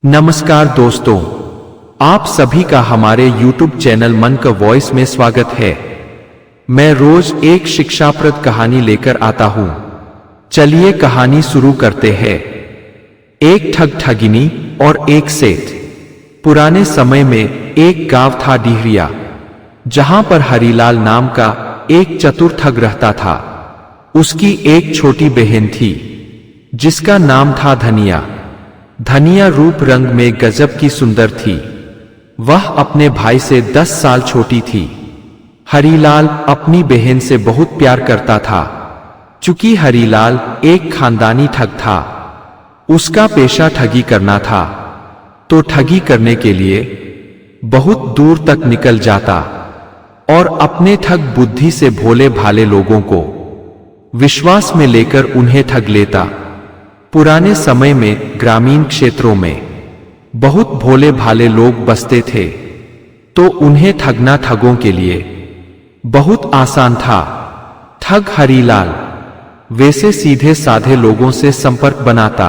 नमस्कार दोस्तों, आप सभी का हमारे YouTube चैनल मन का वॉइस में स्वागत है। मैं रोज एक शिक्षाप्रद कहानी लेकर आता हूं। चलिए कहानी शुरू करते हैं। एक ठग ठगिनी और एक सेठ। पुराने समय में एक गांव था डिहरिया, जहां पर हरीलाल नाम का एक चतुर ठग रहता था। उसकी एक छोटी बहन थी जिसका नाम था धनिया। धनिया रूप रंग में गजब की सुंदर थी। वह अपने भाई से 10 साल छोटी थी। हरीलाल अपनी बहन से बहुत प्यार करता था। चूंकि हरीलाल एक खानदानी ठग था, उसका पेशा ठगी करना था, तो ठगी करने के लिए बहुत दूर तक निकल जाता और अपने ठग बुद्धि से भोले भाले लोगों को विश्वास में लेकर उन्हें ठग लेता। पुराने समय में ग्रामीण क्षेत्रों में बहुत भोले भाले लोग बसते थे, तो उन्हें ठगना ठगों के लिए बहुत आसान था। ठग हरीलाल वैसे सीधे साधे लोगों से संपर्क बनाता,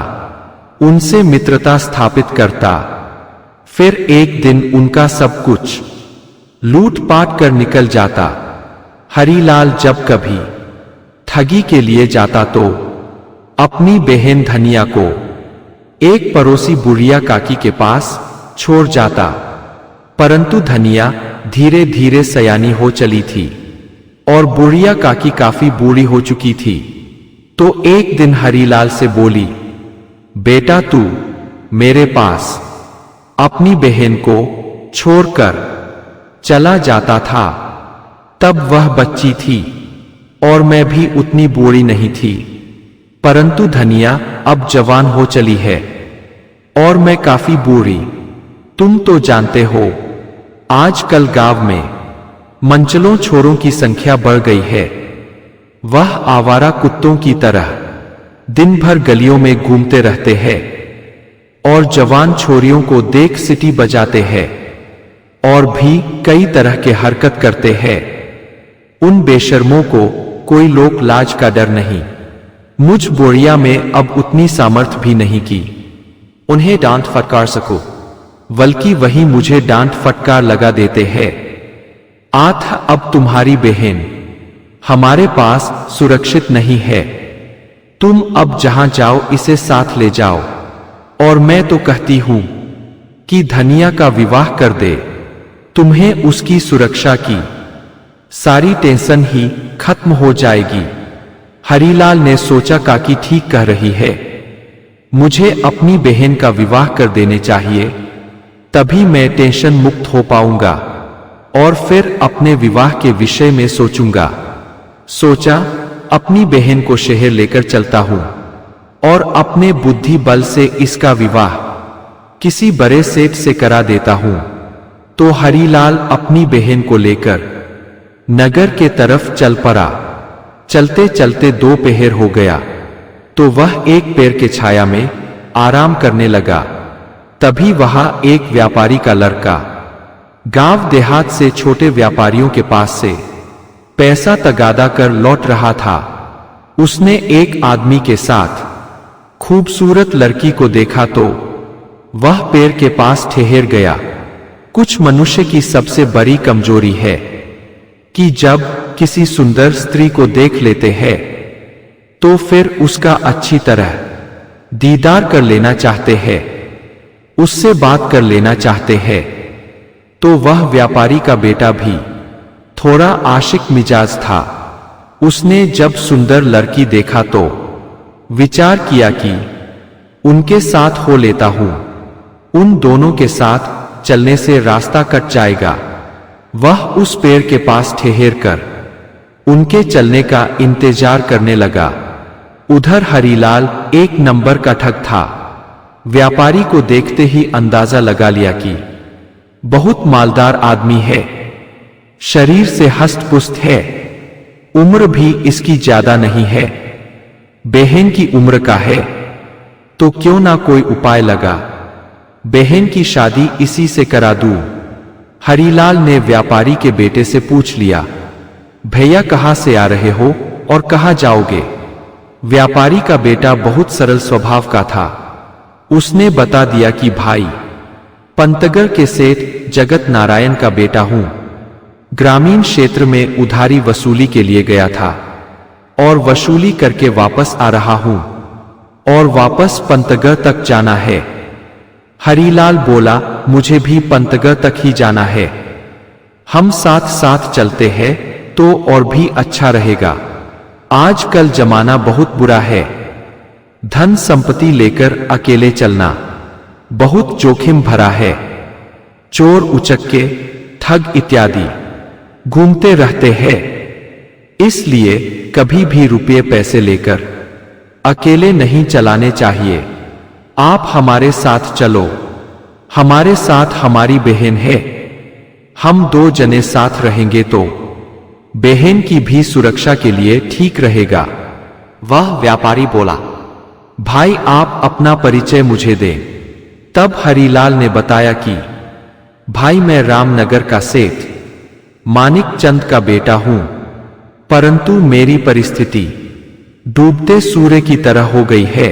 उनसे मित्रता स्थापित करता, फिर एक दिन उनका सब कुछ लूट-पाट कर निकल जाता। हरीलाल जब कभी ठगी के लिए जाता तो अपनी बहन धनिया को एक पड़ोसी बुढ़िया काकी के पास छोड़ जाता, परंतु धनिया धीरे धीरे सयानी हो चली थी और बुढ़िया काकी काफी बूढ़ी हो चुकी थी। तो एक दिन हरीलाल से बोली, बेटा तू मेरे पास अपनी बहन को छोड़कर चला जाता था। तब वह बच्ची थी और मैं भी उतनी बूढ़ी नहीं थी, परंतु धनिया अब जवान हो चली है और मैं काफी बूढ़ी। तुम तो जानते हो, आजकल गांव में मंचलों छोरों की संख्या बढ़ गई है। वह आवारा कुत्तों की तरह दिन भर गलियों में घूमते रहते हैं और जवान छोरियों को देख सीटी बजाते हैं और भी कई तरह के हरकत करते हैं। उन बेशर्मों को कोई लोक लाज का डर नहीं। मुझ बुढ़िया में अब उतनी सामर्थ्य भी नहीं कि उन्हें डांट फटकार सकूं, बल्कि वही मुझे डांट फटकार लगा देते हैं। आठ अब तुम्हारी बहन हमारे पास सुरक्षित नहीं है। तुम अब जहां जाओ इसे साथ ले जाओ, और मैं तो कहती हूं कि धनिया का विवाह कर दे। तुम्हें उसकी सुरक्षा की सारी टेंशन ही खत्म हो जाएगी। हरीलाल ने सोचा, काकी ठीक कह रही है, मुझे अपनी बहन का विवाह कर देने चाहिए, तभी मैं टेंशन मुक्त हो पाऊंगा और फिर अपने विवाह के विषय में सोचूंगा। सोचा, अपनी बहन को शहर लेकर चलता हूं और अपने बुद्धि बल से इसका विवाह किसी बड़े सेठ से करा देता हूं। तो हरीलाल अपनी बहन को लेकर नगर के तरफ चल पड़ा। चलते चलते दोपहर हो गया तो वह एक पेड़ के छाया में आराम करने लगा। तभी वहां एक व्यापारी का लड़का गांव देहात से छोटे व्यापारियों के पास से पैसा तगादा कर लौट रहा था। उसने एक आदमी के साथ खूबसूरत लड़की को देखा तो वह पेड़ के पास ठहर गया। कुछ मनुष्य की सबसे बड़ी कमजोरी है कि जब किसी सुंदर स्त्री को देख लेते हैं तो फिर उसका अच्छी तरह दीदार कर लेना चाहते हैं, उससे बात कर लेना चाहते हैं। तो वह व्यापारी का बेटा भी थोड़ा आशिक मिजाज था। उसने जब सुंदर लड़की देखा तो विचार किया कि उनके साथ हो लेता हूं, उन दोनों के साथ चलने से रास्ता कट जाएगा। वह उस पेड़ के पास ठहर कर उनके चलने का इंतजार करने लगा। उधर हरीलाल एक नंबर का ठग था। व्यापारी को देखते ही अंदाजा लगा लिया कि बहुत मालदार आदमी है, शरीर से हष्ट-पुष्ट है, उम्र भी इसकी ज्यादा नहीं है, बहन की उम्र का है, तो क्यों ना कोई उपाय लगा, बहन की शादी इसी से करा दूं। हरीलाल ने व्यापारी के बेटे से पूछ लिया, भैया कहां से आ रहे हो और कहां जाओगे? व्यापारी का बेटा बहुत सरल स्वभाव का था। उसने बता दिया कि भाई पंतगर के सेठ जगत नारायण का बेटा हूं। ग्रामीण क्षेत्र में उधारी वसूली के लिए गया था और वसूली करके वापस आ रहा हूं और वापस पंतगर तक जाना है। हरीलाल बोला, मुझे भी पंतगर तक ही जाना है। हम साथ साथ चलते हैं तो और भी अच्छा रहेगा। आजकल जमाना बहुत बुरा है। धन संपत्ति लेकर अकेले चलना बहुत जोखिम भरा है। चोर उचक्के ठग इत्यादि घूमते रहते हैं। इसलिए कभी भी रुपये पैसे लेकर अकेले नहीं चलाने चाहिए। आप हमारे साथ चलो। हमारे साथ हमारी बहन है। हम 2 जने साथ रहेंगे तो बहन की भी सुरक्षा के लिए ठीक रहेगा। वह व्यापारी बोला, भाई आप अपना परिचय मुझे दें। तब हरीलाल ने बताया कि भाई मैं रामनगर का सेठ मानिक चंद का बेटा हूं, परंतु मेरी परिस्थिति डूबते सूर्य की तरह हो गई है।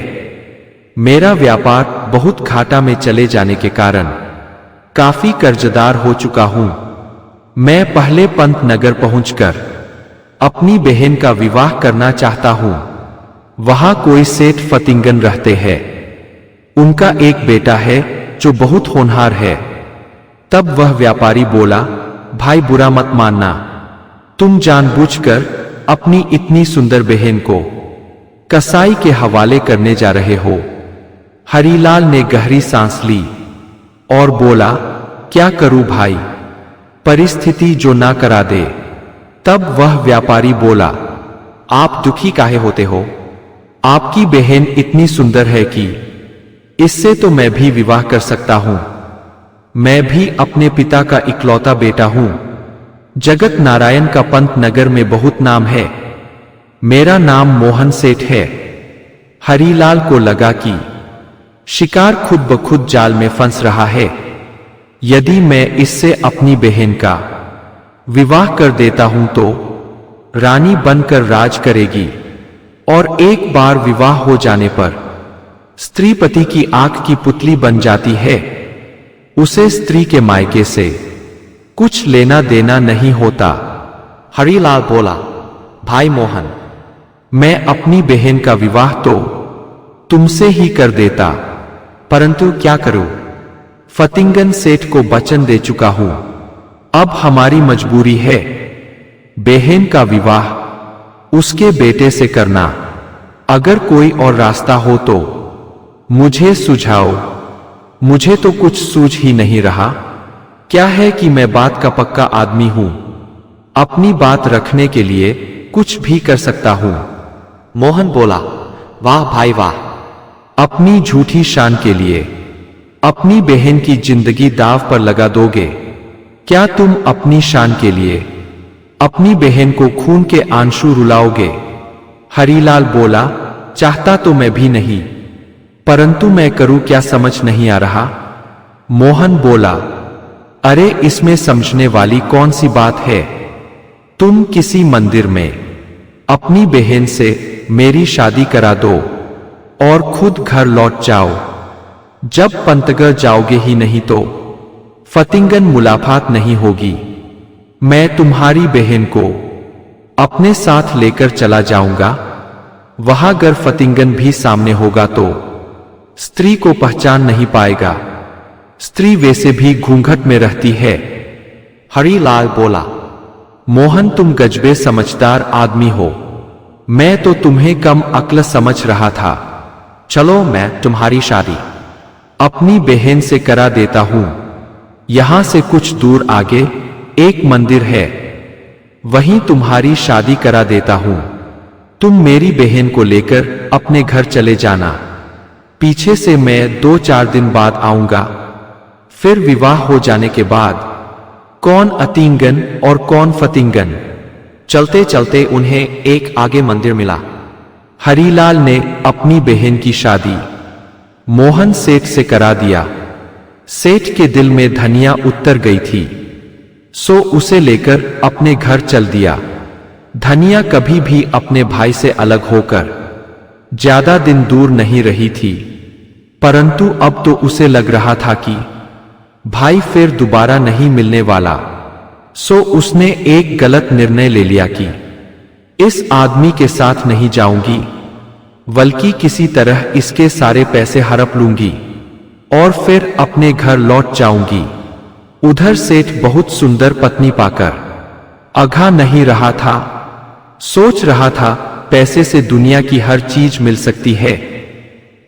मेरा व्यापार बहुत घाटा में चले जाने के कारण काफी कर्जदार हो चुका हूं। मैं पहले पंतनगर पहुंचकर अपनी बहन का विवाह करना चाहता हूं। वहां कोई सेठ फतिंगन रहते हैं। उनका एक बेटा है जो बहुत होनहार है। तब वह व्यापारी बोला, भाई बुरा मत मानना, तुम जानबूझकर अपनी इतनी सुंदर बहन को कसाई के हवाले करने जा रहे हो। हरीलाल ने गहरी सांस ली और बोला, क्या करूं भाई, परिस्थिति जो ना करा दे। तब वह व्यापारी बोला, आप दुखी काहे होते हो? आपकी बहन इतनी सुंदर है कि इससे तो मैं भी विवाह कर सकता हूं। मैं भी अपने पिता का इकलौता बेटा हूं। जगत नारायण का पंतनगर में बहुत नाम है। मेरा नाम मोहन सेठ है। हरीलाल को लगा कि शिकार खुद ब खुद जाल में फंस रहा है। यदि मैं इससे अपनी बहन का विवाह कर देता हूं तो रानी बनकर राज करेगी और एक बार विवाह हो जाने पर स्त्री पति की आंख की पुतली बन जाती है। उसे स्त्री के मायके से कुछ लेना देना नहीं होता। हरीलाल बोला, भाई मोहन, मैं अपनी बहन का विवाह तो तुमसे ही कर देता, परंतु क्या करूं? फतिंगन सेठ को वचन दे चुका हूं। अब हमारी मजबूरी है बहन का विवाह उसके बेटे से करना। अगर कोई और रास्ता हो तो मुझे सुझाओ। मुझे तो कुछ सूझ ही नहीं रहा। क्या है कि मैं बात का पक्का आदमी हूं। अपनी बात रखने के लिए कुछ भी कर सकता हूं। मोहन बोला, वाह भाई वाह, अपनी झूठी शान के लिए अपनी बहन की जिंदगी दांव पर लगा दोगे? क्या तुम अपनी शान के लिए अपनी बहन को खून के आंसू रुलाओगे? हरीलाल बोला, चाहता तो मैं भी नहीं, परंतु मैं करूं क्या समझ नहीं आ रहा। मोहन बोला, अरे इसमें समझने वाली कौन सी बात है? तुम किसी मंदिर में अपनी बहन से मेरी शादी करा दो और खुद घर लौट जाओ। जब पंतगर जाओगे ही नहीं तो फतिंगन मुलाकात नहीं होगी। मैं तुम्हारी बहन को अपने साथ लेकर चला जाऊंगा। वहां अगर फतिंगन भी सामने होगा तो स्त्री को पहचान नहीं पाएगा। स्त्री वैसे भी घूंघट में रहती है। हरीलाल बोला, मोहन तुम गजबे समझदार आदमी हो। मैं तो तुम्हें कम अक्ल समझ रहा था। चलो मैं तुम्हारी शादी अपनी बहन से करा देता हूं। यहां से कुछ दूर आगे एक मंदिर है, वहीं तुम्हारी शादी करा देता हूं। तुम मेरी बहन को लेकर अपने घर चले जाना। पीछे से मैं 2-4 दिन बाद आऊंगा। फिर विवाह हो जाने के बाद कौन अतिंगन और कौन फतिंगन। चलते चलते उन्हें एक आगे मंदिर मिला। हरीलाल ने अपनी बहन की शादी मोहन सेठ से करा दिया। सेठ के दिल में धनिया उतर गई थी, सो उसे लेकर अपने घर चल दिया। धनिया कभी भी अपने भाई से अलग होकर ज्यादा दिन दूर नहीं रही थी, परंतु अब तो उसे लग रहा था कि भाई फिर दोबारा नहीं मिलने वाला। सो उसने एक गलत निर्णय ले लिया कि इस आदमी के साथ नहीं जाऊंगी, बल्कि किसी तरह इसके सारे पैसे हड़प लूंगी और फिर अपने घर लौट जाऊंगी। उधर सेठ बहुत सुंदर पत्नी पाकर अघा नहीं रहा था। सोच रहा था पैसे से दुनिया की हर चीज मिल सकती है,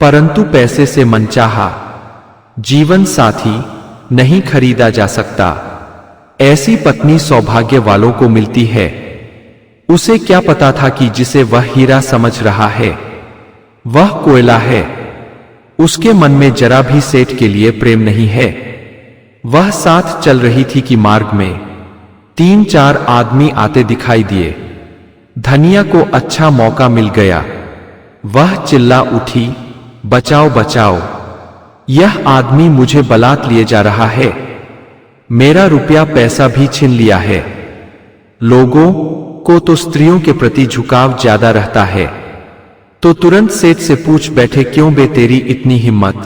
परंतु पैसे से मनचाहा जीवन साथी नहीं खरीदा जा सकता। ऐसी पत्नी सौभाग्य वालों को मिलती है। उसे क्या पता था कि जिसे वह हीरा समझ रहा है वह कोयला है। उसके मन में जरा भी सेठ के लिए प्रेम नहीं है। वह साथ चल रही थी कि मार्ग में 3-4 आदमी आते दिखाई दिए। धनिया को अच्छा मौका मिल गया। वह चिल्ला उठी, बचाओ बचाओ, यह आदमी मुझे बलात् लिए जा रहा है, मेरा रुपया पैसा भी छीन लिया है। लोगों को तो स्त्रियों के प्रति झुकाव ज्यादा रहता है, तो तुरंत सेठ से पूछ बैठे, क्यों बे तेरी इतनी हिम्मत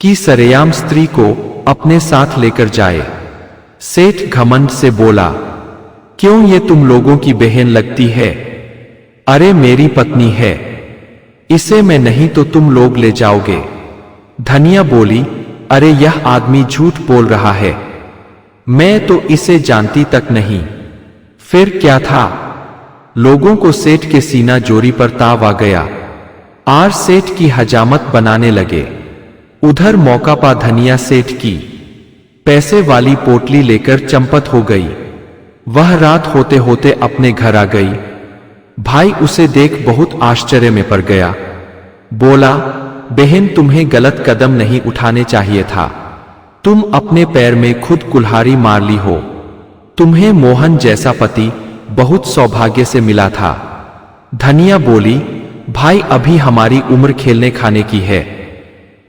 कि सरेआम स्त्री को अपने साथ लेकर जाए। सेठ घमंड से बोला, क्यों ये तुम लोगों की बहन लगती है? अरे मेरी पत्नी है, इसे मैं नहीं तो तुम लोग ले जाओगे। धनिया बोली, अरे यह आदमी झूठ बोल रहा है, मैं तो इसे जानती तक नहीं। फिर क्या था? लोगों को सेठ के सीना जोरी पर ताव आ गया। आर सेठ की हजामत बनाने लगे। उधर मौका पा धनिया सेठ की पैसे वाली पोटली लेकर चंपत हो गई। वह रात होते होते अपने घर आ गई। भाई उसे देख बहुत आश्चर्य में पड़ गया। बोला, बहन तुम्हें गलत कदम नहीं उठाने चाहिए था, तुम अपने पैर में खुद कुल्हाड़ी मार ली हो। तुम्हें मोहन जैसा पति बहुत सौभाग्य से मिला था। धनिया बोली, भाई अभी हमारी उम्र खेलने खाने की है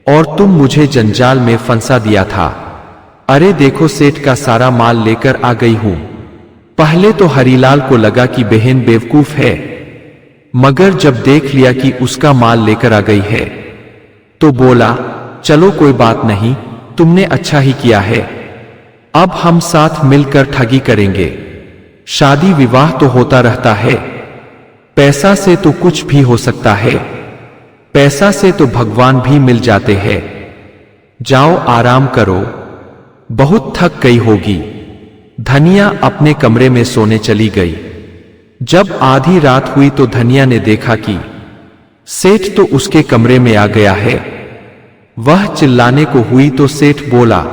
और तुम मुझे जंजाल में फंसा दिया था। अरे देखो सेठ का सारा माल लेकर आ गई हूं। पहले तो हरीलाल को लगा कि बहन बेवकूफ है, मगर जब देख लिया कि उसका माल लेकर आ गई है तो बोला, चलो कोई बात नहीं, तुमने अच्छा ही किया है। अब हम साथ मिलकर ठगी करेंगे। शादी विवाह तो होता रहता है, पैसा से तो कुछ भी हो सकता है, पैसा से तो भगवान भी मिल जाते हैं। जाओ आराम करो, बहुत थक गई होगी। धनिया अपने कमरे में सोने चली गई। जब आधी रात हुई तो धनिया ने देखा कि सेठ तो उसके कमरे में आ गया है। वह चिल्लाने को हुई तो सेठ बोला,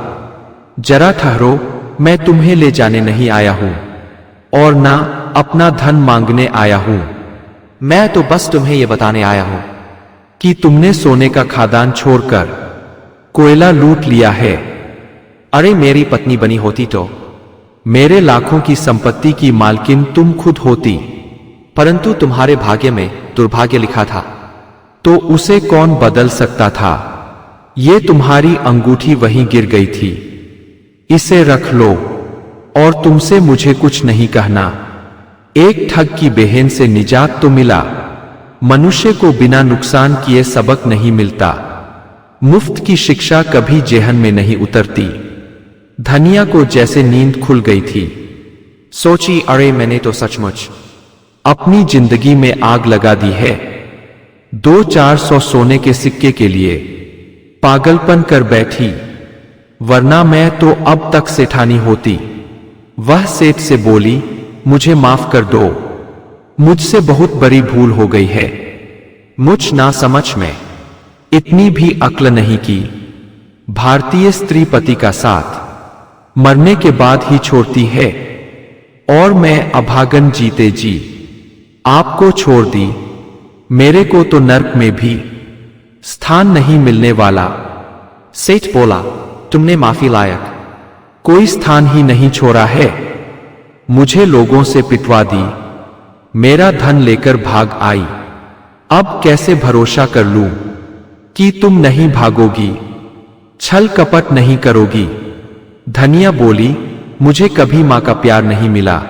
जरा ठहरो, मैं तुम्हें ले जाने नहीं आया हूं और ना अपना धन मांगने आया हूं। मैं तो बस तुम्हें यह बताने आया हूं कि तुमने सोने का खादान छोड़कर कोयला लूट लिया है। अरे मेरी पत्नी बनी होती तो मेरे लाखों की संपत्ति की मालकिन तुम खुद होती, परंतु तुम्हारे भाग्य में दुर्भाग्य लिखा था, तो उसे कौन बदल सकता था? ये तुम्हारी अंगूठी वहीं गिर गई थी, इसे रख लो और तुमसे मुझे कुछ नहीं कहना। एक ठग की बहन से निजात तो मिला, मनुष्य को बिना नुकसान किए सबक नहीं मिलता। मुफ्त की शिक्षा कभी जेहन में नहीं उतरती। धनिया को जैसे नींद खुल गई थी। सोची, अरे मैंने तो सचमुच अपनी जिंदगी में आग लगा दी है। 200-400 सोने के सिक्के के लिए पागलपन कर बैठी, वरना मैं तो अब तक सेठानी होती। वह सेठ से बोली, मुझे माफ कर दो, मुझसे बहुत बड़ी भूल हो गई है। मुझ ना समझ में इतनी भी अक्ल नहीं की। भारतीय स्त्री पति का साथ मरने के बाद ही छोड़ती है और मैं अभागन जीते जी आपको छोड़ दी। मेरे को तो नर्क में भी स्थान नहीं मिलने वाला। सेठ बोला, तुमने माफी लायक कोई स्थान ही नहीं छोड़ा है। मुझे लोगों से पिटवा दी, मेरा धन लेकर भाग आई। अब कैसे भरोसा कर लूं कि तुम नहीं भागोगी, छल कपट नहीं करोगी? धनिया बोली, मुझे कभी मां का प्यार नहीं मिला,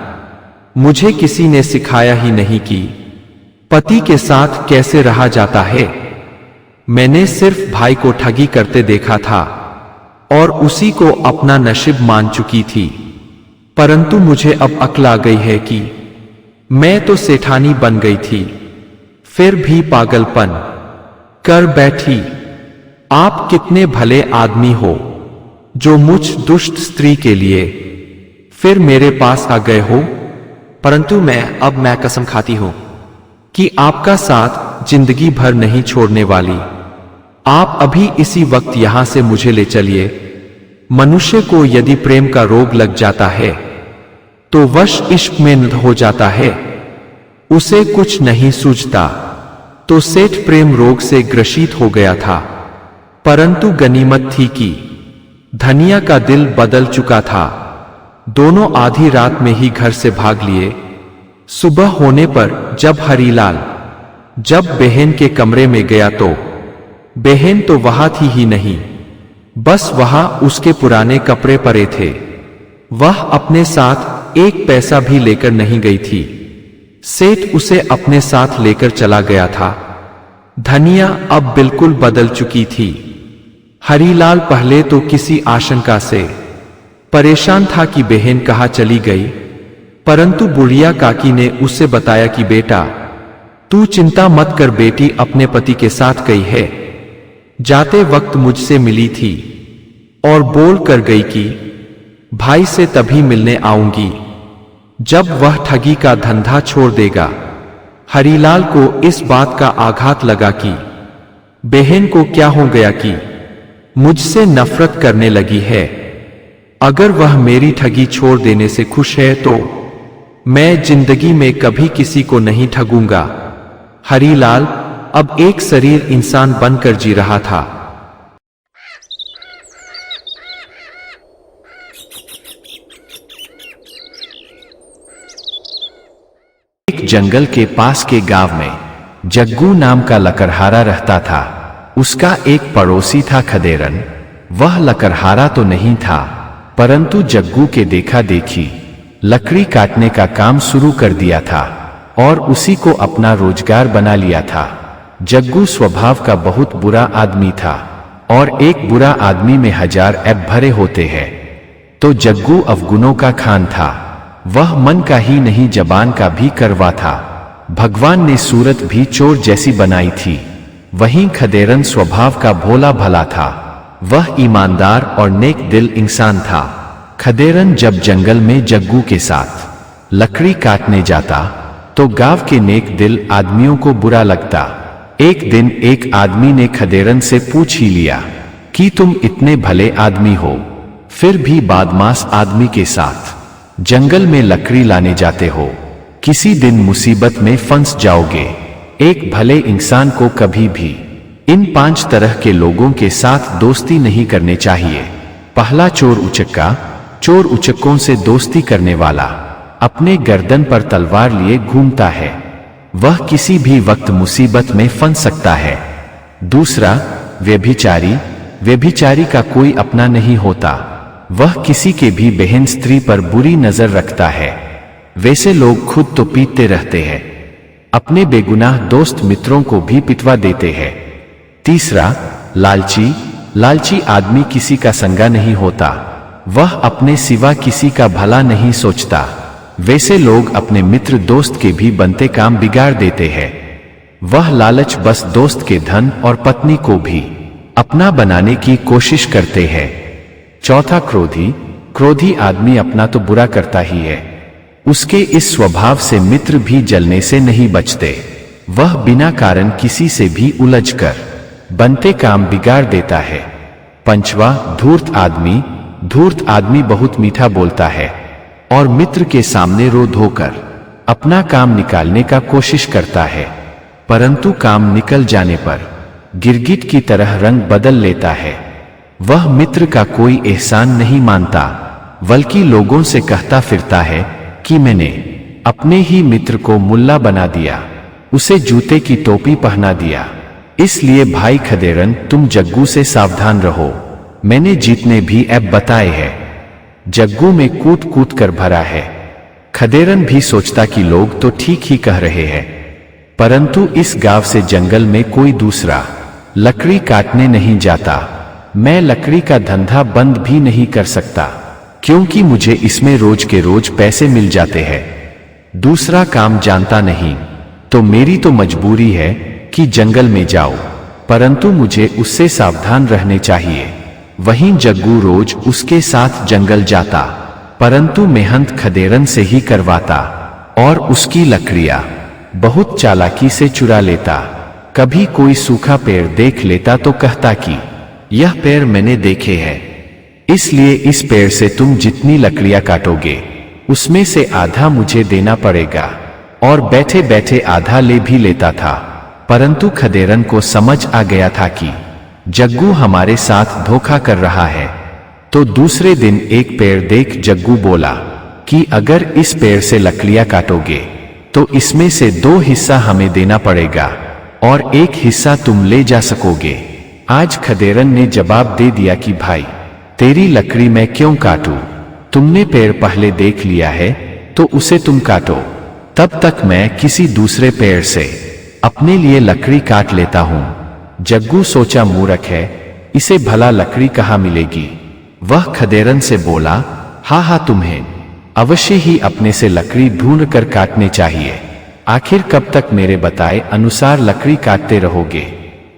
मुझे किसी ने सिखाया ही नहीं कि पति के साथ कैसे रहा जाता है। मैंने सिर्फ भाई को ठगी करते देखा था और उसी को अपना नसीब मान चुकी थी। परंतु मुझे अब अक्ल आ गई है कि मैं तो सेठानी बन गई थी, फिर भी पागलपन कर बैठी। आप कितने भले आदमी हो जो मुझ दुष्ट स्त्री के लिए फिर मेरे पास आ गए हो। परंतु मैं कसम खाती हूं कि आपका साथ जिंदगी भर नहीं छोड़ने वाली। आप अभी इसी वक्त यहां से मुझे ले चलिए। मनुष्य को यदि प्रेम का रोग लग जाता है तो वश इश्क में नष्ट हो जाता है, उसे कुछ नहीं सूझता। तो सेठ प्रेम रोग से ग्रसित हो गया था, परंतु गनीमत थी कि धनिया का दिल बदल चुका था। दोनों आधी रात में ही घर से भाग लिए। सुबह होने पर जब हरीलाल बहन के कमरे में गया तो बहन तो वहां थी ही नहीं, बस वहां उसके पुराने कपड़े पड़े थे। वह अपने साथ एक पैसा भी लेकर नहीं गई थी। सेठ उसे अपने साथ लेकर चला गया था। धनिया अब बिल्कुल बदल चुकी थी। हरीलाल पहले तो किसी आशंका से परेशान था कि बहन कहाँ चली गई, परंतु बुढ़िया काकी ने उससे बताया कि बेटा तू चिंता मत कर, बेटी अपने पति के साथ गई है। जाते वक्त मुझसे मिली थी और बोल कर गई कि भाई से तभी मिलने आऊंगी जब वह ठगी का धंधा छोड़ देगा। हरीलाल को इस बात का आघात लगा कि बहन को क्या हो गया कि मुझसे नफरत करने लगी है। अगर वह मेरी ठगी छोड़ देने से खुश है तो मैं जिंदगी में कभी किसी को नहीं ठगूंगा। हरीलाल अब एक शरीर इंसान बनकर जी रहा था। एक जंगल के पास के गांव में जग्गू नाम का लकड़हारा रहता था। उसका एक पड़ोसी था खदेरन। वह लकड़हारा तो नहीं था, परंतु जग्गू के देखा देखी लकड़ी काटने का काम शुरू कर दिया था और उसी को अपना रोजगार बना लिया था। जग्गू स्वभाव का बहुत बुरा आदमी था और एक बुरा आदमी में 1000 ऐब भरे होते हैं। तो जग्गू अवगुणों का खान था। वह मन का ही नहीं जबान का भी करवा था। भगवान ने सूरत भी चोर जैसी बनाई थी। वहीं खदेरन स्वभाव का भोला भला था। वह ईमानदार और नेक दिल इंसान था। खदेरन जब जंगल में जग्गू के साथ लकड़ी काटने जाता तो गांव के नेक दिल आदमियों को बुरा लगता। एक दिन एक आदमी ने खदेरन से पूछ ही लिया कि तुम इतने भले आदमी हो, फिर भी बदमाश आदमी के साथ जंगल में लकड़ी लाने जाते हो, किसी दिन मुसीबत में फंस जाओगे। एक भले इंसान को कभी भी इन 5 तरह के लोगों के साथ दोस्ती नहीं करनी चाहिए। पहला चोर उचक्का। चोर उचक्कों से दोस्ती करने वाला अपने गर्दन पर तलवार लिए घूमता है। वह किसी भी वक्त मुसीबत में फंस सकता है। दूसरा व्यभिचारी। व्यभिचारी का कोई अपना नहीं होता। वह किसी के भी बहन स्त्री पर बुरी नजर रखता है। वैसे लोग खुद तो पीटते रहते हैं, अपने बेगुनाह दोस्त मित्रों को भी पिटवा देते हैं। तीसरा लालची। लालची आदमी किसी का संगा नहीं होता। वह अपने सिवा किसी का भला नहीं सोचता। वैसे लोग अपने मित्र दोस्त के भी बनते काम बिगाड़ देते हैं। वह लालच बस दोस्त के धन और पत्नी को भी अपना बनाने की कोशिश करते हैं। चौथा क्रोधी। क्रोधी आदमी अपना तो बुरा करता ही है, उसके इस स्वभाव से मित्र भी जलने से नहीं बचते। वह बिना कारण किसी से भी उलझकर बनते काम बिगाड़ देता है। पंचवा धूर्त आदमी। धूर्त आदमी बहुत मीठा बोलता है और मित्र के सामने रो धोकर अपना काम निकालने का कोशिश करता है, परंतु काम निकल जाने पर गिरगिट की तरह रंग बदल लेता है। वह मित्र का कोई एहसान नहीं मानता, बल्कि लोगों से कहता फिरता है कि मैंने अपने ही मित्र को मुल्ला बना दिया, उसे जूते की टोपी पहना दिया। इसलिए भाई खदेरन तुम जग्गू से सावधान रहो। मैंने जितने भी ऐप बताए हैं जग्गू में कूट कूट कर भरा है। खदेरन भी सोचता कि लोग तो ठीक ही कह रहे हैं, परंतु इस गांव से जंगल में कोई दूसरा लकड़ी काटने नहीं जाता। मैं लकड़ी का धंधा बंद भी नहीं कर सकता, क्योंकि मुझे इसमें रोज के रोज पैसे मिल जाते हैं। दूसरा काम जानता नहीं, तो मेरी तो मजबूरी है कि जंगल में जाओ, परंतु मुझे उससे सावधान रहने चाहिए। वहीं जग्गू रोज उसके साथ जंगल जाता, परंतु मेहनत खदेरन से ही करवाता और उसकी लकड़ियां बहुत चालाकी से चुरा लेता। कभी कोई सूखा पेड़ देख लेता तो कहता कि यह पेड़ मैंने देखे हैं, इसलिए इस पेड़ से तुम जितनी लकड़ियां काटोगे उसमें से आधा मुझे देना पड़ेगा। और बैठे बैठे आधा ले भी लेता था, परंतु खदेरन को समझ आ गया था कि जग्गू हमारे साथ धोखा कर रहा है। तो दूसरे दिन एक पेड़ देख जग्गू बोला कि अगर इस पेड़ से लकड़ियां काटोगे तो इसमें से 2 हिस्सा हमें देना पड़ेगा और 1 हिस्सा तुम ले जा सकोगे। आज खदेरन ने जवाब दे दिया कि भाई, तेरी लकड़ी मैं क्यों काटूं? तुमने पेड़ पहले देख लिया है तो उसे तुम काटो, तब तक मैं किसी दूसरे पेड़ से अपने लिए लकड़ी काट लेता हूं। जग्गू सोचा मूर्ख है, इसे भला लकड़ी कहाँ मिलेगी। वह खदेरन से बोला, हाँ तुम्हें अवश्य ही अपने से लकड़ी ढूंढ कर काटने चाहिए। आखिर कब तक मेरे बताए अनुसार लकड़ी काटते रहोगे?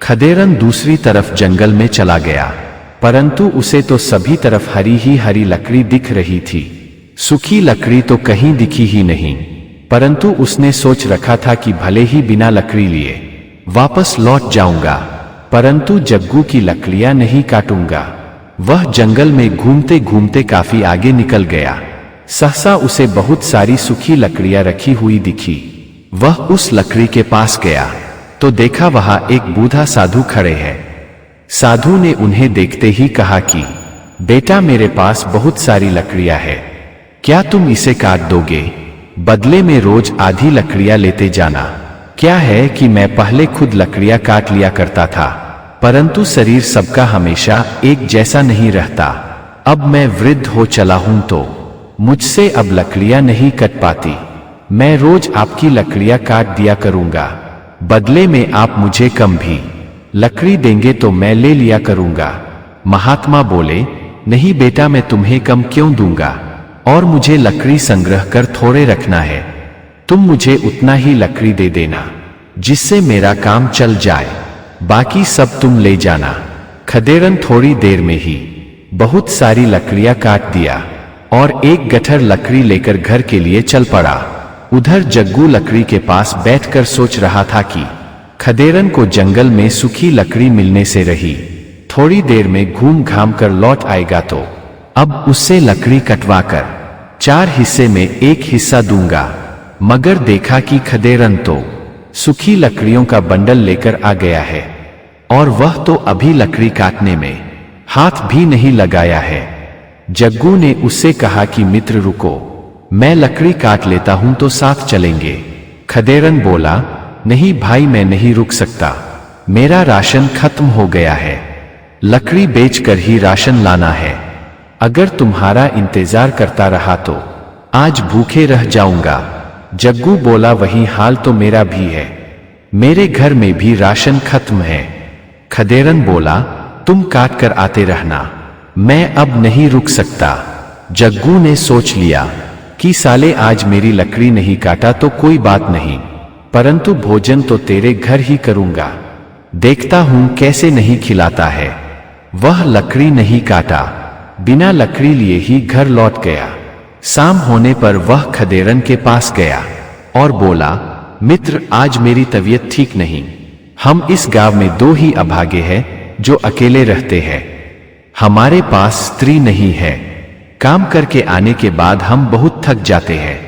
खदेरन दूसरी तरफ जंगल में चला गया, परंतु उसे तो सभी तरफ हरी ही हरी लकड़ी दिख रही थी, सूखी लकड़ी तो कहीं दिखी ही नहीं। परंतु उसने सोच रखा था कि भले ही बिना लकड़ी लिए वापस लौट जाऊंगा, परंतु जग्गू की लकड़ियां नहीं काटूंगा। वह जंगल में घूमते घूमते काफी आगे निकल गया। सहसा उसे बहुत सारी सूखी लकड़ियां रखी हुई दिखी। वह उस लकड़ी के पास गया तो देखा वहां एक बूढ़ा साधु खड़े हैं। साधु ने उन्हें देखते ही कहा कि बेटा, मेरे पास बहुत सारी लकड़ियां हैं, क्या तुम इसे काट दोगे? बदले में रोज आधी लकड़ियां लेते जाना। क्या है कि मैं पहले खुद लकड़ियां काट लिया करता था, परंतु शरीर सबका हमेशा एक जैसा नहीं रहता। अब मैं वृद्ध हो चला हूं तो मुझसे अब लकड़ियां नहीं कट पाती। मैं रोज आपकी लकड़ियां काट दिया करूंगा, बदले में आप मुझे कम भी लकड़ी देंगे तो मैं ले लिया करूंगा। महात्मा बोले, नहीं बेटा, मैं तुम्हें कम क्यों दूंगा, और मुझे लकड़ी संग्रह कर थोड़े रखना है। तुम मुझे उतना ही लकड़ी दे देना जिससे मेरा काम चल जाए, बाकी सब तुम ले जाना। खदेरन थोड़ी देर में ही बहुत सारी लकड़ियां काट दिया और एक गट्ठर लकड़ी लेकर घर के लिए चल पड़ा। उधर जग्गू लकड़ी के पास बैठकर सोच रहा था कि खदेरन को जंगल में सूखी लकड़ी मिलने से रही, थोड़ी देर में घूम घाम कर लौट आएगा तो अब उससे लकड़ी कटवाकर 4 हिस्से में 1 हिस्सा दूंगा। मगर देखा कि खदेरन तो सूखी लकड़ियों का बंडल लेकर आ गया है और वह तो अभी लकड़ी काटने में हाथ भी नहीं लगाया है। जग्गू ने उससे कहा कि मित्र रुको, मैं लकड़ी काट लेता हूं तो साथ चलेंगे। खदेरन बोला, नहीं भाई, मैं नहीं रुक सकता, मेरा राशन खत्म हो गया है, लकड़ी बेचकर ही राशन लाना है। अगर तुम्हारा इंतजार करता रहा तो आज भूखे रह जाऊंगा। जग्गू बोला, वही हाल तो मेरा भी है, मेरे घर में भी राशन खत्म है। खदेरन बोला, तुम काट कर आते रहना, मैं अब नहीं रुक सकता। जग्गू ने सोच लिया कि साले आज मेरी लकड़ी नहीं काटा तो कोई बात नहीं, परंतु भोजन तो तेरे घर ही करूंगा, देखता हूं कैसे नहीं खिलाता है। वह लकड़ी नहीं काटा, बिना लकड़ी लिए ही घर लौट गया। शाम होने पर वह खदेरन के पास गया और बोला, मित्र, आज मेरी तबीयत ठीक नहीं, हम इस गांव में 2 ही अभागे हैं जो अकेले रहते हैं, हमारे पास स्त्री नहीं है, काम करके आने के बाद हम बहुत थक जाते हैं,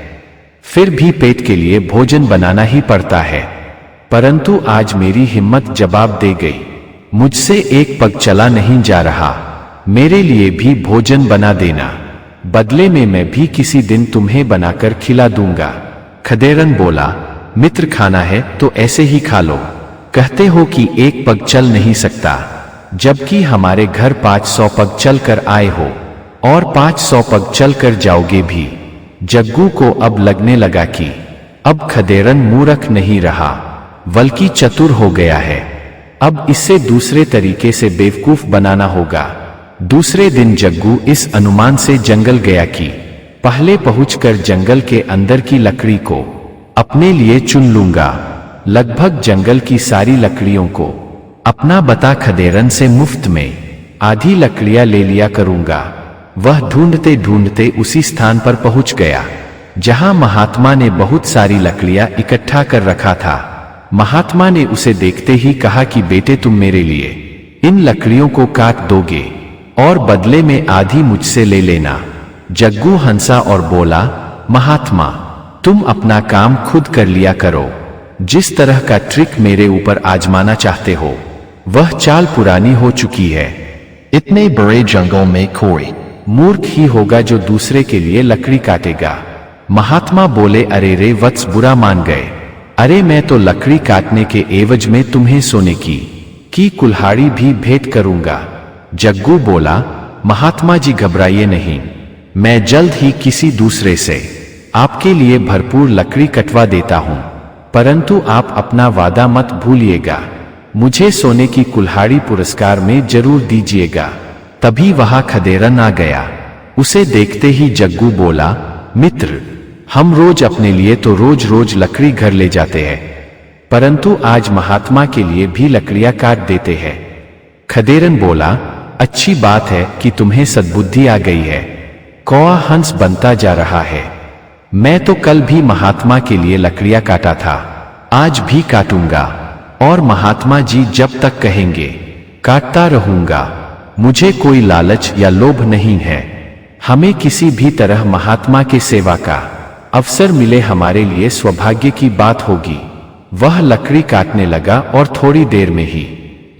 फिर भी पेट के लिए भोजन बनाना ही पड़ता है, परंतु आज मेरी हिम्मत जवाब दे गई, मुझसे एक पग चला नहीं जा रहा, मेरे लिए भी भोजन बना देना, बदले में मैं भी किसी दिन तुम्हें बनाकर खिला दूंगा। खदेरन बोला, मित्र, खाना है तो ऐसे ही खा लो, कहते हो कि एक पग चल नहीं सकता, जबकि हमारे घर 500 पग चल कर आए हो और 500 पग चल कर जाओगे भी। जग्गू को अब लगने लगा कि अब खदेरन मूर्ख नहीं रहा बल्कि चतुर हो गया है। अब इससे दूसरे तरीके से बेवकूफ बनाना होगा। दूसरे दिन जग्गू इस अनुमान से जंगल गया कि पहले पहुंचकर जंगल के अंदर की लकड़ी को अपने लिए चुन लूंगा। लगभग जंगल की सारी लकड़ियों को अपना बता खदेरन से मुफ्त में आधी लकड़ियां ले लिया करूंगा। वह ढूंढते ढूंढते उसी स्थान पर पहुंच गया जहां महात्मा ने बहुत सारी लकड़ियां इकट्ठा कर रखा था। महात्मा ने उसे देखते ही कहा कि बेटे, तुम मेरे लिए इन लकड़ियों को काट दोगे और बदले में आधी मुझसे ले लेना। जग्गू हंसा और बोला, महात्मा, तुम अपना काम खुद कर लिया करो। जिस तरह का ट्रिक मेरे ऊपर आजमाना चाहते हो वह चाल पुरानी हो चुकी है। इतने बड़े जंगल में कोई मूर्ख ही होगा जो दूसरे के लिए लकड़ी काटेगा। महात्मा बोले, अरे रे वत्स, बुरा मान गए। अरे मैं तो लकड़ी काटने के एवज में तुम्हें सोने की कुल्हाड़ी भी भेंट करूंगा। जग्गू बोला, महात्मा जी घबराइए नहीं, मैं जल्द ही किसी दूसरे से आपके लिए भरपूर लकड़ी कटवा देता हूं, परंतु आप अपना वादा मत भूलिएगा। मुझे सोने की कुल्हाड़ी पुरस्कार में जरूर दीजिएगा। तभी वहां खदेरन आ गया। उसे देखते ही जग्गू बोला, मित्र, हम रोज अपने लिए तो रोज रोज लकड़ी घर ले जाते हैं, परंतु आज महात्मा के लिए भी लकड़ियां काट देते हैं। खदेरन बोला, अच्छी बात है कि तुम्हें सद्बुद्धि आ गई है। कौआ हंस बनता जा रहा है। मैं तो कल भी महात्मा के लिए लकड़ियां काटा था, आज भी काटूंगा, और महात्मा जी जब तक कहेंगे काटता रहूंगा। मुझे कोई लालच या लोभ नहीं है। हमें किसी भी तरह महात्मा के सेवा का अवसर मिले हमारे लिए सौभाग्य की बात होगी। वह लकड़ी काटने लगा और थोड़ी देर में ही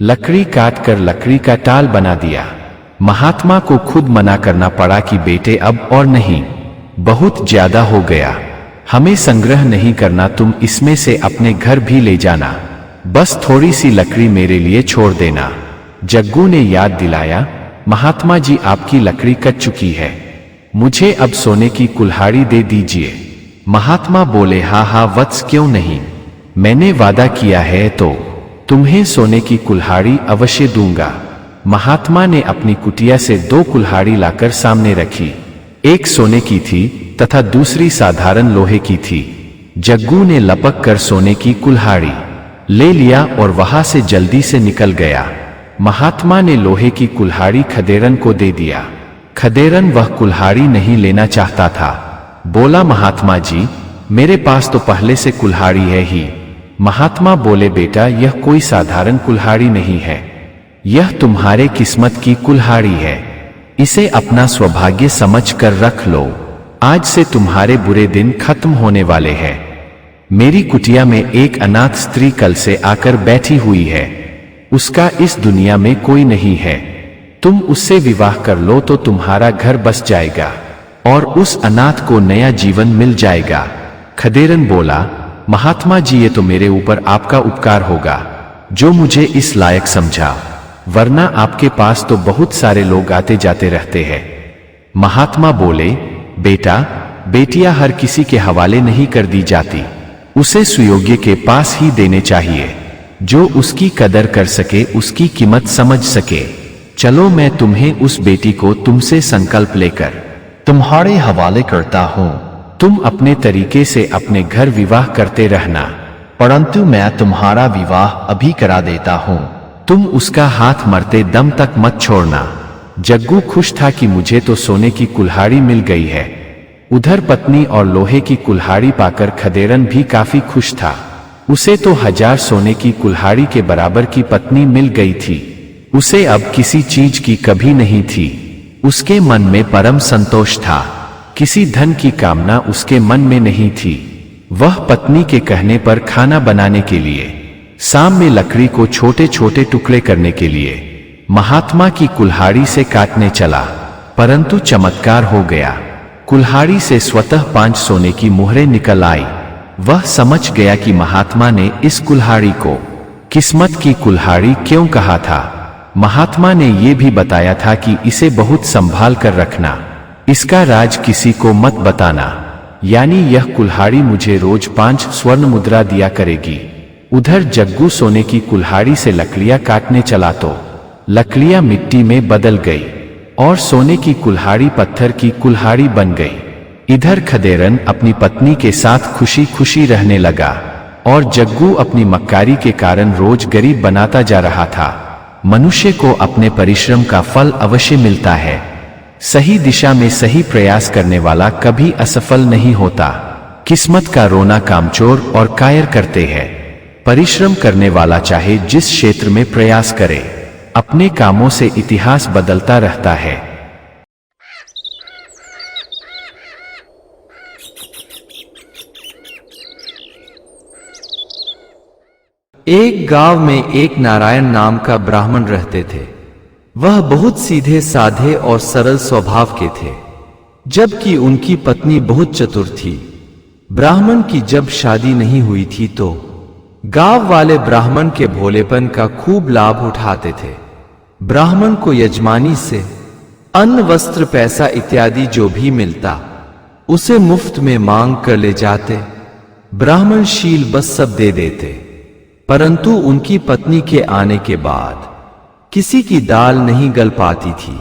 लकड़ी काट कर लकड़ी का टाल बना दिया। महात्मा को खुद मना करना पड़ा कि बेटे, अब और नहीं, बहुत ज्यादा हो गया, हमें संग्रह नहीं करना, तुम इसमें से अपने घर भी ले जाना, बस थोड़ी सी लकड़ी मेरे लिए छोड़ देना। जग्गू ने याद दिलाया, महात्मा जी, आपकी लकड़ी कट चुकी है, मुझे अब सोने की कुल्हाड़ी दे दीजिए। महात्मा बोले, हाँ हाँ वत्स, क्यों नहीं, मैंने वादा किया है तो तुम्हें सोने की कुल्हाड़ी अवश्य दूंगा। महात्मा ने अपनी कुटिया से 2 कुल्हाड़ी लाकर सामने रखी। एक सोने की थी तथा दूसरी साधारण लोहे की थी। जग्गू ने लपक कर सोने की कुल्हाड़ी ले लिया और वहां से जल्दी से निकल गया। महात्मा ने लोहे की कुल्हाड़ी खदेरन को दे दिया। खदेरन वह कुल्हाड़ी नहीं लेना चाहता था। बोला, महात्मा जी, मेरे पास तो पहले से कुल्हाड़ी है ही। महात्मा बोले, बेटा, यह कोई साधारण कुल्हाड़ी नहीं है, यह तुम्हारे किस्मत की कुल्हाड़ी है। इसे अपना सौभाग्य समझ कर रख लो। आज से तुम्हारे बुरे दिन खत्म होने वाले हैं। मेरी कुटिया में एक अनाथ स्त्री कल से आकर बैठी हुई है। उसका इस दुनिया में कोई नहीं है। तुम उससे विवाह कर लो तो तुम्हारा घर बस जाएगा और उस अनाथ को नया जीवन मिल जाएगा। खदेरन बोला, महात्मा जी, ये तो मेरे ऊपर आपका उपकार होगा जो मुझे इस लायक समझा, वरना आपके पास तो बहुत सारे लोग आते जाते रहते हैं। महात्मा बोले, बेटा, बेटियां हर किसी के हवाले नहीं कर दी जाती, उसे सुयोग्य के पास ही देने चाहिए, जो उसकी कदर कर सके, उसकी कीमत समझ सके। चलो, मैं तुम्हें उस बेटी को तुमसे संकल्प लेकर तुम्हारे हवाले करता हूं। तुम अपने तरीके से अपने घर विवाह करते रहना, परंतु मैं तुम्हारा विवाह अभी करा देता हूं। तुम उसका हाथ मरते दम तक मत छोड़ना। जग्गू खुश था कि मुझे तो सोने की कुल्हाड़ी मिल गई है। उधर पत्नी और लोहे की कुल्हाड़ी पाकर खदेरन भी काफी खुश था। उसे तो 1000 सोने की कुल्हाड़ी के बराबर की पत्नी मिल गई थी। उसे अब किसी चीज की कभी नहीं थी। उसके मन में परम संतोष था। किसी धन की कामना उसके मन में नहीं थी। वह पत्नी के कहने पर खाना बनाने के लिए, शाम में लकड़ी को छोटे छोटे टुकड़े करने के लिए महात्मा की कुल्हाड़ी से काटने चला, परंतु चमत्कार हो गया। कुल्हाड़ी से स्वतः 5 सोने की मुहरें निकल आई। वह समझ गया कि महात्मा ने इस कुल्हाड़ी को किस्मत की कुल्हाड़ी क्यों कहा था। महात्मा ने यह भी बताया था कि इसे बहुत संभाल कर रखना, इसका राज किसी को मत बताना, यानी यह कुल्हाड़ी मुझे रोज 5 स्वर्ण मुद्रा दिया करेगी। उधर जग्गू सोने की कुल्हाड़ी से लकड़ियां काटने चला तो लकड़ियां मिट्टी में बदल गई और सोने की कुल्हाड़ी पत्थर की कुल्हाड़ी बन गई। इधर खदेरन अपनी पत्नी के साथ खुशी खुशी रहने लगा और जग्गू अपनी मक्कारी के कारण रोज गरीब बनाता जा रहा था। मनुष्य को अपने परिश्रम का फल अवश्य मिलता है। सही दिशा में सही प्रयास करने वाला कभी असफल नहीं होता। किस्मत का रोना कामचोर और कायर करते हैं। परिश्रम करने वाला चाहे जिस क्षेत्र में प्रयास करे, अपने कामों से इतिहास बदलता रहता है। एक गांव में एक नारायण नाम का ब्राह्मण रहते थे। वह बहुत सीधे साधे और सरल स्वभाव के थे, जबकि उनकी पत्नी बहुत चतुर थी। ब्राह्मण की जब शादी नहीं हुई थी तो गांव वाले ब्राह्मण के भोलेपन का खूब लाभ उठाते थे। ब्राह्मण को यजमानी से अन्न वस्त्र पैसा इत्यादि जो भी मिलता उसे मुफ्त में मांग कर ले जाते। ब्राह्मण शील बस सब दे देते, परंतु उनकी पत्नी के आने के बाद किसी की दाल नहीं गल पाती थी।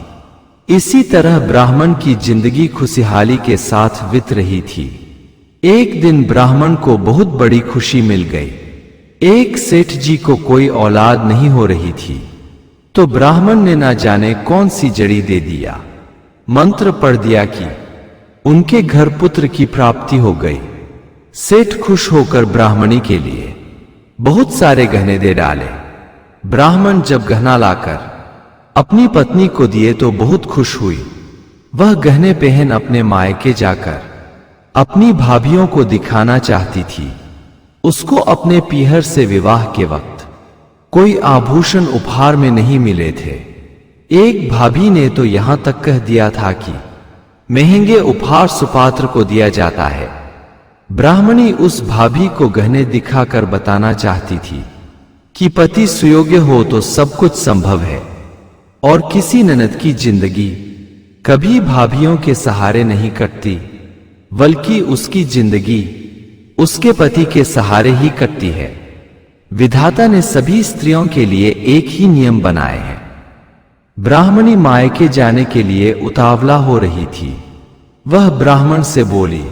इसी तरह ब्राह्मण की जिंदगी खुशहाली के साथ बीत रही थी। एक दिन ब्राह्मण को बहुत बड़ी खुशी मिल गई। एक सेठ जी को कोई औलाद नहीं हो रही थी, तो ब्राह्मण ने ना जाने कौन सी जड़ी दे दिया, मंत्र पढ़ दिया कि उनके घर पुत्र की प्राप्ति हो गई। सेठ खुश होकर ब्राह्मणी के लिए बहुत सारे गहने दे डाले। ब्राह्मण जब गहना लाकर अपनी पत्नी को दिए तो बहुत खुश हुई। वह गहने पहन अपने मायके जाकर अपनी भाभियों को दिखाना चाहती थी। उसको अपने पीहर से विवाह के वक्त कोई आभूषण उपहार में नहीं मिले थे। एक भाभी ने तो यहां तक कह दिया था कि महंगे उपहार सुपात्र को दिया जाता है। ब्राह्मणी उस भाभी को गहने दिखाकर बताना चाहती थी कि पति सुयोग्य हो तो सब कुछ संभव है और किसी ननद की जिंदगी कभी भाभियों के सहारे नहीं कटती, बल्कि उसकी जिंदगी उसके पति के सहारे ही कटती है। विधाता ने सभी स्त्रियों के लिए एक ही नियम बनाए हैं। ब्राह्मणी मायके जाने के लिए उतावला हो रही थी। वह ब्राह्मण से बोली,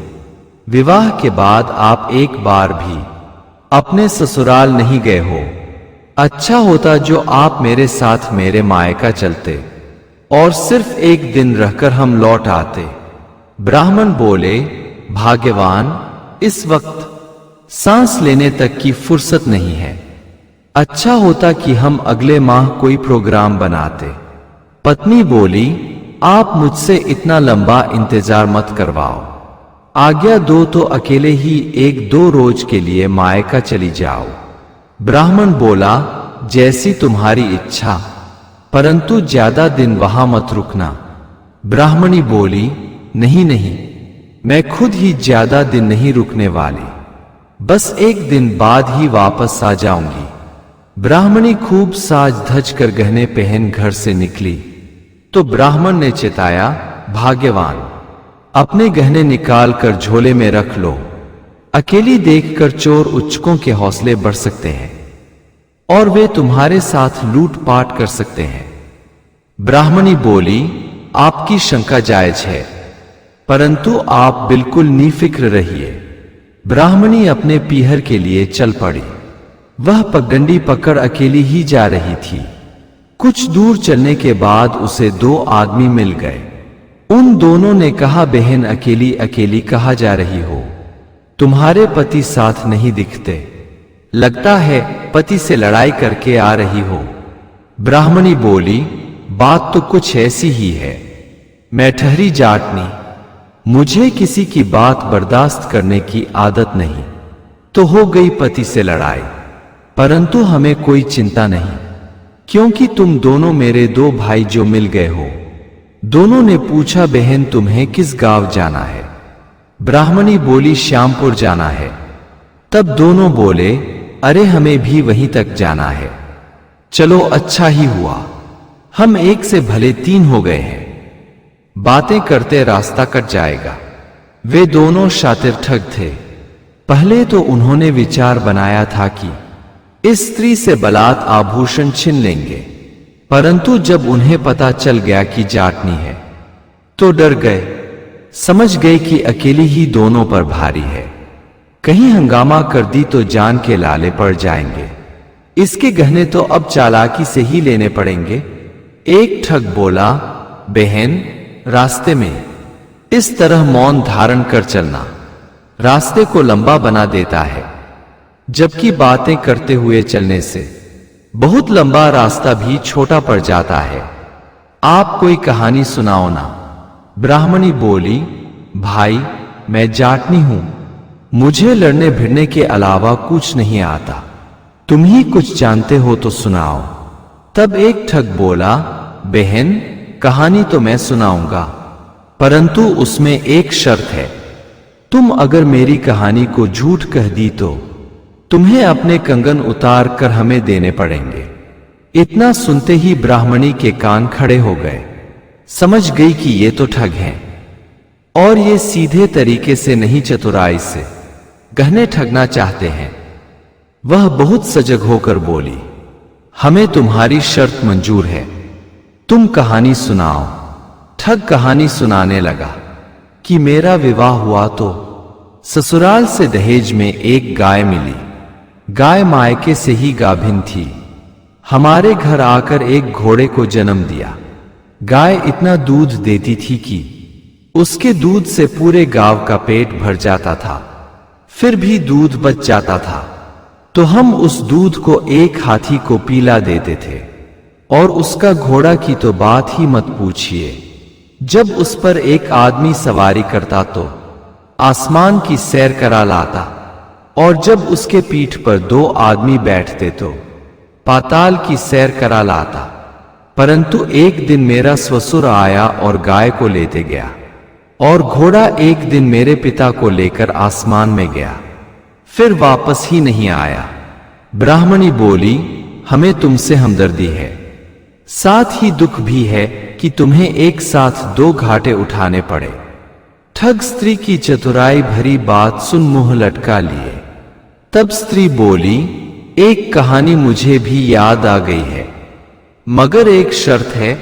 विवाह के बाद आप एक बार भी अपने ससुराल नहीं गए हो। अच्छा होता जो आप मेरे साथ मेरे मायका चलते और सिर्फ एक दिन रहकर हम लौट आते। ब्राह्मण बोले, भाग्यवान, इस वक्त सांस लेने तक की फुर्सत नहीं है। अच्छा होता कि हम अगले माह कोई प्रोग्राम बनाते। पत्नी बोली, आप मुझसे इतना लंबा इंतजार मत करवाओ। आज्ञा दो तो अकेले ही 1-2 रोज के लिए मायका चली जाओ। ब्राह्मण बोला, जैसी तुम्हारी इच्छा, परंतु ज्यादा दिन वहां मत रुकना। ब्राह्मणी बोली, नहीं नहीं, मैं खुद ही ज्यादा दिन नहीं रुकने वाली, बस 1 दिन बाद ही वापस आ जाऊंगी। ब्राह्मणी खूब साज धज कर गहने पहन घर से निकली तो ब्राह्मण ने चेताया, भाग्यवान, अपने गहने निकाल कर झोले में रख लो। अकेली देखकर चोर उच्चकों के हौसले बढ़ सकते हैं और वे तुम्हारे साथ लूटपाट कर सकते हैं। ब्राह्मणी बोली, आपकी शंका जायज है, परंतु आप बिल्कुल निफिक्र रहिए। ब्राह्मणी अपने पीहर के लिए चल पड़ी। वह पगडंडी पकड़ अकेली ही जा रही थी। कुछ दूर चलने के बाद उसे 2 आदमी मिल गए। उन दोनों ने कहा, बहन, अकेली अकेली कहाँ जा रही हो? तुम्हारे पति साथ नहीं दिखते, लगता है पति से लड़ाई करके आ रही हो। ब्राह्मणी बोली, बात तो कुछ ऐसी ही है। मैं ठहरी जाटनी, मुझे किसी की बात बर्दाश्त करने की आदत नहीं। तो हो गई पति से लड़ाई, परंतु हमें कोई चिंता नहीं, क्योंकि तुम दोनों मेरे 2 भाई जो मिल गए हो। दोनों ने पूछा, बहन, तुम्हें किस गांव जाना है? ब्राह्मणी बोली, श्यामपुर जाना है। तब दोनों बोले, अरे हमें भी वहीं तक जाना है। चलो, अच्छा ही हुआ, हम 1 से भले 3 हो गए हैं। बातें करते रास्ता कट जाएगा। वे दोनों शातिर ठग थे। पहले तो उन्होंने विचार बनाया था कि इस स्त्री से बलात् आभूषण छीन लेंगे। परंतु जब उन्हें पता चल गया कि जाटनी है तो डर गए, समझ गए कि अकेली ही दोनों पर भारी है, कहीं हंगामा कर दी तो जान के लाले पड़ जाएंगे। इसके गहने तो अब चालाकी से ही लेने पड़ेंगे। एक ठग बोला, बहन, रास्ते में इस तरह मौन धारण कर चलना रास्ते को लंबा बना देता है, जबकि बातें करते हुए चलने से बहुत लंबा रास्ता भी छोटा पड़ जाता है। आप कोई कहानी सुनाओ ना। ब्राह्मणी बोली, भाई, मैं जाटनी हूं, मुझे लड़ने भिड़ने के अलावा कुछ नहीं आता, तुम ही कुछ जानते हो तो सुनाओ। तब एक ठग बोला, बहन, कहानी तो मैं सुनाऊंगा, परंतु उसमें एक शर्त है। तुम अगर मेरी कहानी को झूठ कह दी तो तुम्हें अपने कंगन उतार कर हमें देने पड़ेंगे। इतना सुनते ही ब्राह्मणी के कान खड़े हो गए, समझ गई कि ये तो ठग हैं और ये सीधे तरीके से नहीं चतुराई से गहने ठगना चाहते हैं। वह बहुत सजग होकर बोली, हमें तुम्हारी शर्त मंजूर है, तुम कहानी सुनाओ। ठग कहानी सुनाने लगा कि मेरा विवाह हुआ तो ससुराल से दहेज में एक गाय मिली। गाय मायके से ही गाभिन थी, हमारे घर आकर एक घोड़े को जन्म दिया। गाय इतना दूध देती थी कि उसके दूध से पूरे गांव का पेट भर जाता था, फिर भी दूध बच जाता था तो हम उस दूध को एक हाथी को पिला देते थे, और उसका घोड़ा की तो बात ही मत पूछिए। जब उस पर एक आदमी सवारी करता तो आसमान की सैर करा लाता, और जब उसके पीठ पर 2 आदमी बैठते तो पाताल की सैर करा लाता। परंतु एक दिन मेरा ससुर आया और गाय को लेते गया, और घोड़ा एक दिन मेरे पिता को लेकर आसमान में गया, फिर वापस ही नहीं आया। ब्राह्मणी बोली, हमें तुमसे हमदर्दी है, साथ ही दुख भी है कि तुम्हें एक साथ 2 घाटे उठाने पड़े। ठग स्त्री की चतुराई भरी बात सुन मुंह लटका लिए। तब स्त्री बोली, एक कहानी मुझे भी याद आ गई है, मगर एक शर्त है,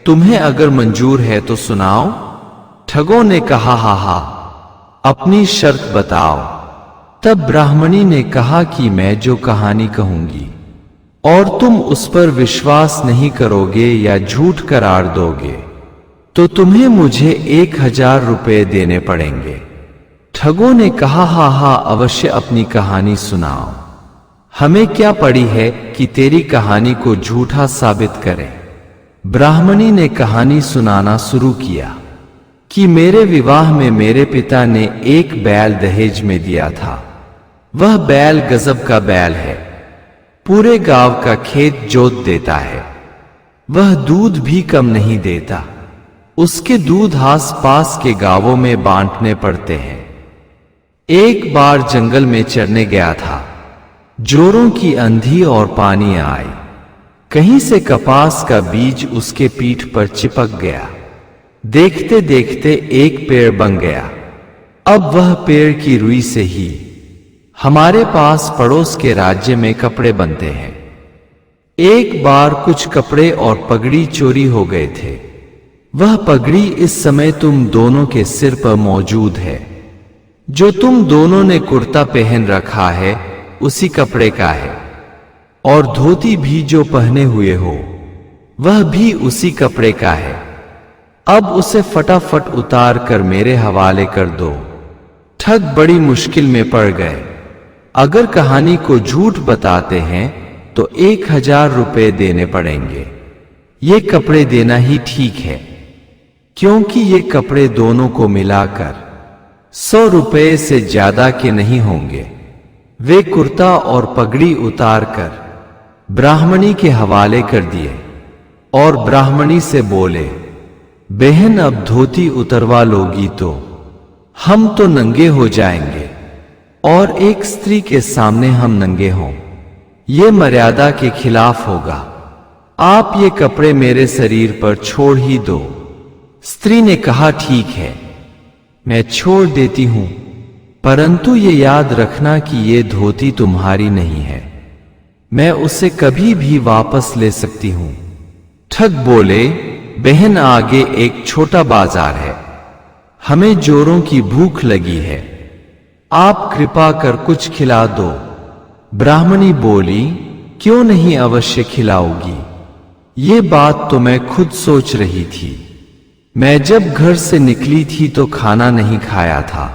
तुम्हें अगर मंजूर है तो सुनाओ। ठगों ने कहा, हा, अपनी शर्त बताओ। तब ब्राह्मणी ने कहा कि मैं जो कहानी कहूंगी और तुम उस पर विश्वास नहीं करोगे या झूठ करार दोगे तो तुम्हें मुझे 1000 रुपए देने पड़ेंगे। ठगों ने कहा, हा, अवश्य अपनी कहानी सुनाओ, हमें क्या पड़ी है कि तेरी कहानी को झूठा साबित करें। ब्राह्मणी ने कहानी सुनाना शुरू किया कि मेरे विवाह में मेरे पिता ने एक बैल दहेज में दिया था। वह बैल गजब का बैल है, पूरे गांव का खेत जोत देता है। वह दूध भी कम नहीं देता, उसके दूध आस पास के गांवों में बांटने पड़ते हैं। एक बार जंगल में चरने गया था, जोरों की आंधी और पानी आई, कहीं से कपास का बीज उसके पीठ पर चिपक गया। देखते देखते एक पेड़ बन गया। अब वह पेड़ की रुई से ही हमारे पास पड़ोस के राज्य में कपड़े बनते हैं। एक बार कुछ कपड़े और पगड़ी चोरी हो गए थे। वह पगड़ी इस समय तुम दोनों के सिर पर मौजूद है। जो तुम दोनों ने कुर्ता पहन रखा है उसी कपड़े का है, और धोती भी जो पहने हुए हो वह भी उसी कपड़े का है। अब उसे फटाफट उतार कर मेरे हवाले कर दो। ठग बड़ी मुश्किल में पड़ गए। अगर कहानी को झूठ बताते हैं तो 1000 रुपए देने पड़ेंगे। ये कपड़े देना ही ठीक है, क्योंकि ये कपड़े दोनों को मिलाकर 100 रुपए से ज्यादा के नहीं होंगे। वे कुर्ता और पगड़ी उतार कर ब्राह्मणी के हवाले कर दिए और ब्राह्मणी से बोले, बहन, अब धोती उतरवा लोगी तो हम तो नंगे हो जाएंगे, और एक स्त्री के सामने हम नंगे हों, ये मर्यादा के खिलाफ होगा। आप ये कपड़े मेरे शरीर पर छोड़ ही दो। स्त्री ने कहा, ठीक है, मैं छोड़ देती हूं, परंतु ये याद रखना कि ये धोती तुम्हारी नहीं है, मैं उसे कभी भी वापस ले सकती हूं। ठग बोले, बहन आगे एक छोटा बाजार है, हमें जोरों की भूख लगी है, आप कृपा कर कुछ खिला दो। ब्राह्मणी बोली, क्यों नहीं, अवश्य खिलाऊंगी। ये बात तो मैं खुद सोच रही थी। मैं जब घर से निकली थी तो खाना नहीं खाया था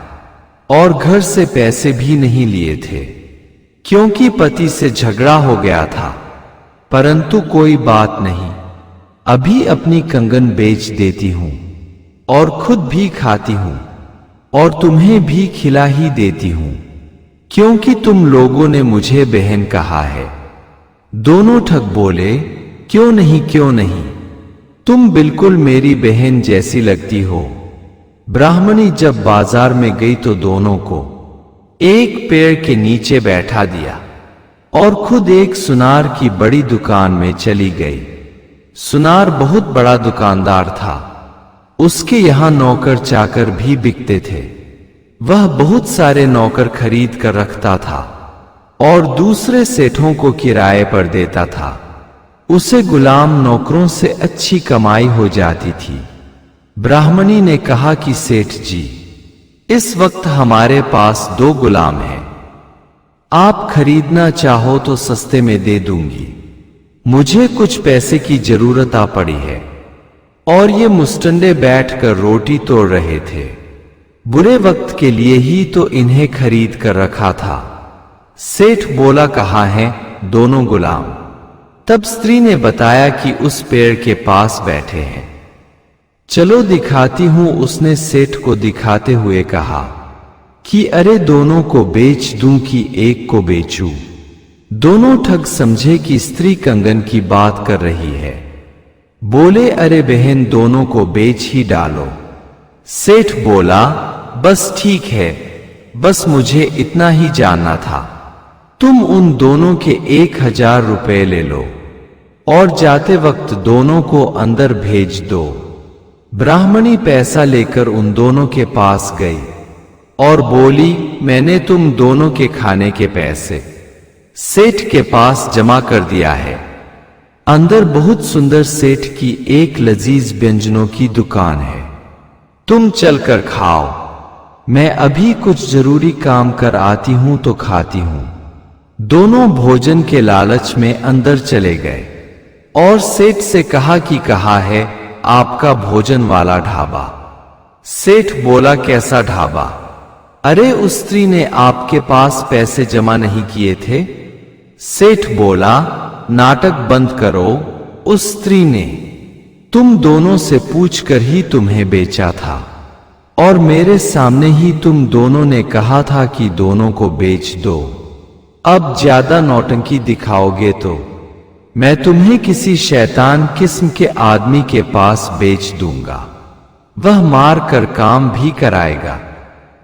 और घर से पैसे भी नहीं लिए थे, क्योंकि पति से झगड़ा हो गया था। परंतु कोई बात नहीं, अभी अपनी कंगन बेच देती हूं और खुद भी खाती हूं और तुम्हें भी खिला ही देती हूं, क्योंकि तुम लोगों ने मुझे बहन कहा है। दोनों ठग बोले, क्यों नहीं, क्यों नहीं, तुम बिल्कुल मेरी बहन जैसी लगती हो। ब्राह्मणी जब बाजार में गई तो दोनों को एक पेड़ के नीचे बैठा दिया और खुद एक सुनार की बड़ी दुकान में चली गई। सुनार बहुत बड़ा दुकानदार था, उसके यहां नौकर चाकर भी बिकते थे। वह बहुत सारे नौकर खरीद कर रखता था और दूसरे सेठों को किराए पर देता था। उसे गुलाम नौकरों से अच्छी कमाई हो जाती थी। ब्राह्मणी ने कहा कि सेठ जी, इस वक्त हमारे पास 2 गुलाम हैं, आप खरीदना चाहो तो सस्ते में दे दूंगी। मुझे कुछ पैसे की जरूरत आ पड़ी है। और ये मुस्टंडे बैठकर रोटी तोड़ रहे थे, बुरे वक्त के लिए ही तो इन्हें खरीद कर रखा था। सेठ बोला, कहाँ हैं दोनों गुलाम? तब स्त्री ने बताया कि उस पेड़ के पास बैठे हैं। चलो दिखाती हूं, उसने सेठ को दिखाते हुए कहा कि अरे दोनों को बेच दूं कि एक को बेचूं। दोनों ठग समझे कि स्त्री कंगन की बात कर रही है। बोले, अरे बहन, दोनों को बेच ही डालो। सेठ बोला, बस ठीक है, बस मुझे इतना ही जानना था। तुम उन दोनों के 1000 रुपए ले लो और जाते वक्त दोनों को अंदर भेज दो। ब्राह्मणी पैसा लेकर उन दोनों के पास गई और बोली, मैंने तुम दोनों के खाने के पैसे सेठ के पास जमा कर दिया है। अंदर बहुत सुंदर सेठ की एक लजीज व्यंजनों की दुकान है, तुम चलकर खाओ। मैं अभी कुछ जरूरी काम कर आती हूं तो खाती हूं। दोनों भोजन के लालच में अंदर चले गए और सेठ से कहा कि कहाँ है आपका भोजन वाला ढाबा? सेठ बोला, कैसा ढाबा? अरे उस स्त्री ने आपके पास पैसे जमा नहीं किए थे। सेठ बोला, नाटक बंद करो, उस स्त्री ने तुम दोनों से पूछकर ही तुम्हें बेचा था और मेरे सामने ही तुम दोनों ने कहा था कि दोनों को बेच दो। अब ज्यादा नौटंकी दिखाओगे तो मैं तुम्हें किसी शैतान किस्म के आदमी के पास बेच दूंगा। वह मार कर काम भी कराएगा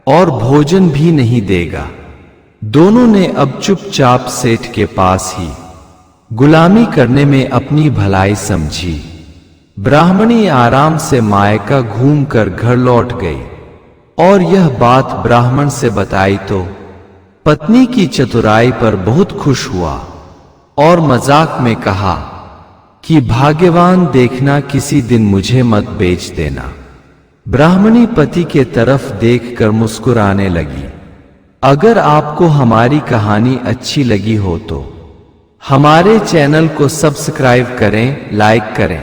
और भोजन भी नहीं देगा। दोनों ने अब चुपचाप सेठ के पास ही गुलामी करने में अपनी भलाई समझी। ब्राह्मणी आराम से मायका घूमकर घर लौट गई और यह बात ब्राह्मण से बताई तो पत्नी की चतुराई पर बहुत खुश हुआ और मजाक में कहा कि भाग्यवान देखना, किसी दिन मुझे मत बेच देना। ब्राह्मणी पति के तरफ देखकर मुस्कुराने लगी। अगर आपको हमारी कहानी अच्छी लगी हो तो हमारे चैनल को सब्सक्राइब करें, लाइक करें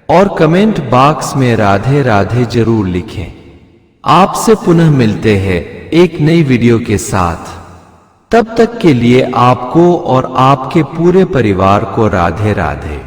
और कमेंट बॉक्स में राधे राधे जरूर लिखें। आपसे पुनः मिलते हैं एक नई वीडियो के साथ। तब तक के लिए आपको और आपके पूरे परिवार को राधे राधे।